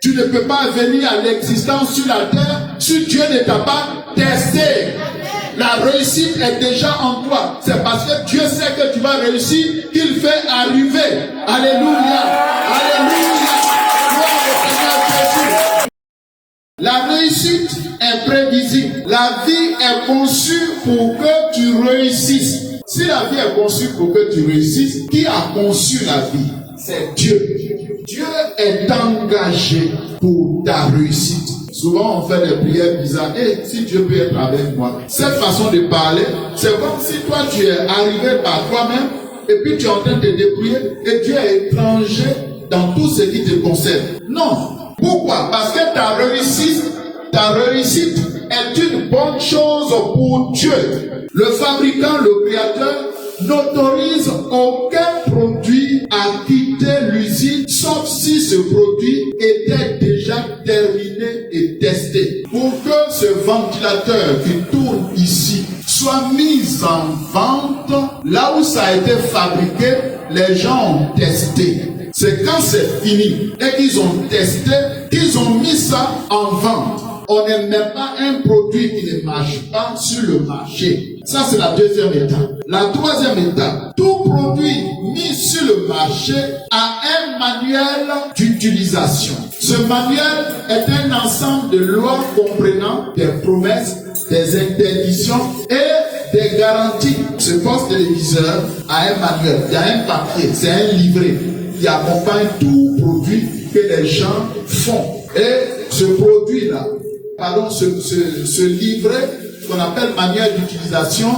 Tu ne peux pas venir à l'existence sur la terre si Dieu ne t'a pas testé. La réussite est déjà en toi. C'est parce que Dieu sait que tu vas réussir qu'il fait arriver. Alléluia. Alléluia. Gloire au Seigneur Jésus. La réussite est prévisible. La vie est conçue pour que tu réussisses. Si la vie est conçue pour que tu réussisses, qui a conçu la vie? C'est Dieu. Dieu est engagé pour ta réussite. Souvent, on fait des prières bizarres. Si Dieu peut être avec moi. Cette façon de parler, c'est comme si toi, tu es arrivé par toi-même et puis tu es en train de te débrouiller et Dieu est étranger dans tout ce qui te concerne. Non. Pourquoi? Parce que ta réussite est une bonne chose pour Dieu. Le fabricant, le créateur, n'autorise aucun produit à quitter l'usine, sauf si ce produit était déjà terminé et testé. Pour que ce ventilateur qui tourne ici soit mis en vente, là où ça a été fabriqué, les gens ont testé. C'est quand c'est fini et qu'ils ont testé, qu'ils ont mis ça en vente. On ne met pas un produit qui ne marche pas sur le marché. Ça, c'est la deuxième étape. La troisième étape, tout produit mis sur le marché a un manuel d'utilisation. Ce manuel est un ensemble de lois comprenant des promesses, des interdictions et des garanties. Ce poste téléviseur a un manuel, il y a un papier, c'est un livret qui accompagne tout produit que les gens font. Et ce produit-là, ce livret, qu'on appelle manuel d'utilisation,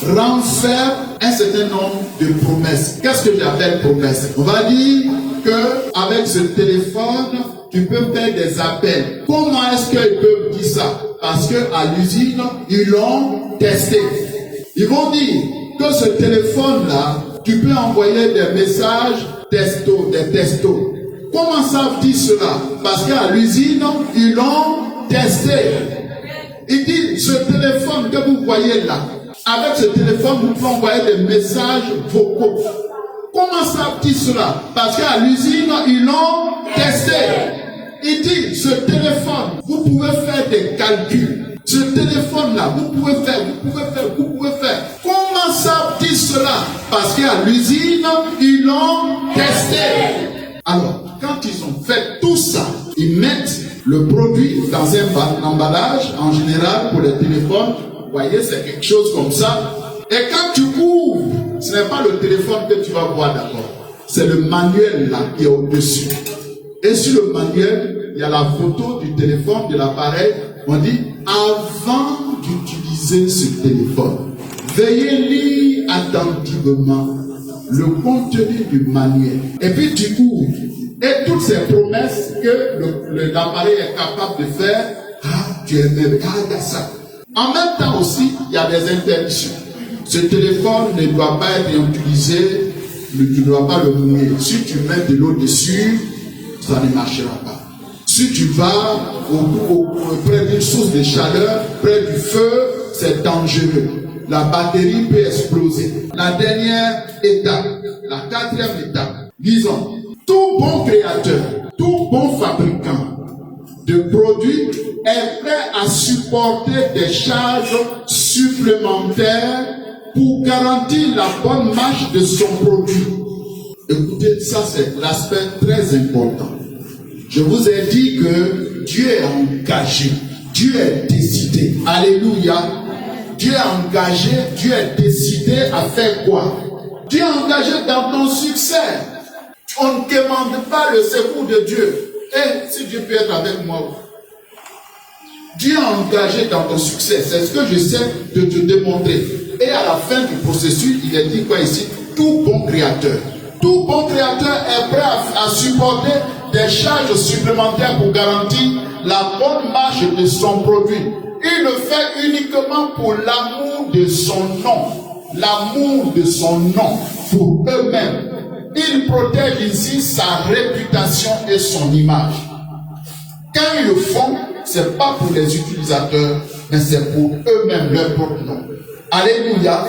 renferme un certain nombre de promesses. Qu'est-ce que j'appelle promesses? On va dire que avec ce téléphone, tu peux faire des appels. Comment est-ce qu'ils peuvent dire ça? Parce que à l'usine, ils l'ont testé. Ils vont dire que ce téléphone-là, tu peux envoyer des messages textos, des textos. Comment savent-ils cela? Parce qu'à l'usine, ils l'ont testé. Il dit, ce téléphone que vous voyez là, avec ce téléphone, vous pouvez envoyer des messages vocaux. Comment savent-ils cela? Parce qu'à l'usine, ils l'ont testé. Il dit, ce téléphone, vous pouvez faire des calculs. Ce téléphone-là, vous pouvez faire. Comment savent-ils cela? Parce qu'à l'usine, ils l'ont testé. Alors, quand ils ont fait tout ça, ils mettent le produit dans un emballage, en général pour les téléphones. Vous voyez, c'est quelque chose comme ça. Et quand tu ouvres, ce n'est pas le téléphone que tu vas voir d'abord. C'est le manuel là qui est au-dessus. Et sur le manuel, il y a la photo du téléphone, de l'appareil. On dit, avant d'utiliser ce téléphone, veuillez lire attentivement le contenu du manuel. Et puis tu ouvres. Et toutes ces promesses que l'appareil est capable de faire, tu es même, il y a ça. En même temps aussi, il y a des interdictions. Ce téléphone ne doit pas être utilisé, tu ne dois pas le mouiller. Si tu mets de l'eau dessus, ça ne marchera pas. Si tu vas près d'une source de chaleur, près du feu, c'est dangereux. La batterie peut exploser. La dernière étape, la quatrième étape, disons, tout bon créateur, tout bon fabricant de produits est prêt à supporter des charges supplémentaires pour garantir la bonne marche de son produit. Écoutez, ça c'est l'aspect très important. Je vous ai dit que Dieu est engagé, Dieu est décidé. Alléluia. Dieu est engagé, Dieu est décidé à faire quoi? Dieu est engagé dans ton succès. On ne demande pas le secours de Dieu. Et si Dieu peut être avec moi, Dieu est engagé dans ton succès. C'est ce que j'essaie de te démontrer. Et à la fin du processus, il est dit quoi ici? Tout bon créateur. Tout bon créateur est prêt à supporter des charges supplémentaires pour garantir la bonne marche de son produit. Il le fait uniquement pour l'amour de son nom. L'amour de son nom pour eux-mêmes. Il protège ici sa réputation et son image. Quand ils le font, ce n'est pas pour les utilisateurs, mais c'est pour eux-mêmes, leur propre nom. Alléluia.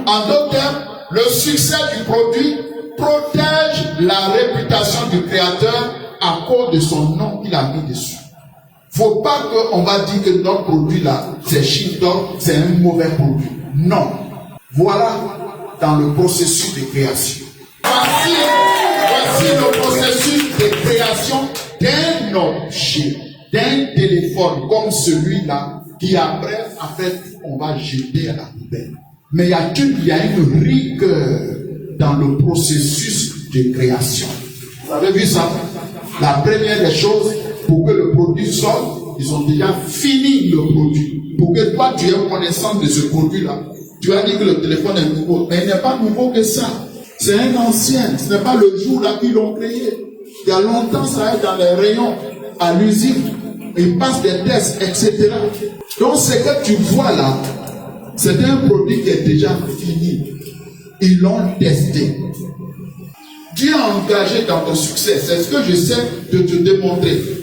En d'autres termes, le succès du produit protège la réputation du créateur à cause de son nom qu'il a mis dessus. Faut pas qu'on va dire que notre produit là, c'est Chine-Dog, c'est un mauvais produit. Non. Voilà dans le processus de création. Voici le processus de création d'un objet, d'un téléphone comme celui-là, qui après, on va jeter à la poubelle. Mais il y a une rigueur dans le processus de création. Vous avez vu ça? La première des choses, pour que le produit sorte, ils ont déjà fini le produit. Pour que toi, tu aies connaissance de ce produit-là. Tu as dit que le téléphone est nouveau, mais il n'est pas nouveau que ça. C'est un ancien. Ce n'est pas le jour-là qu'ils l'ont créé. Il y a longtemps, ça est dans les rayons, à l'usine. Ils passent des tests, etc. Donc, ce que tu vois là, c'est un produit qui est déjà fini. Ils l'ont testé. Dieu a engagé dans ton succès. C'est ce que j'essaie de te démontrer.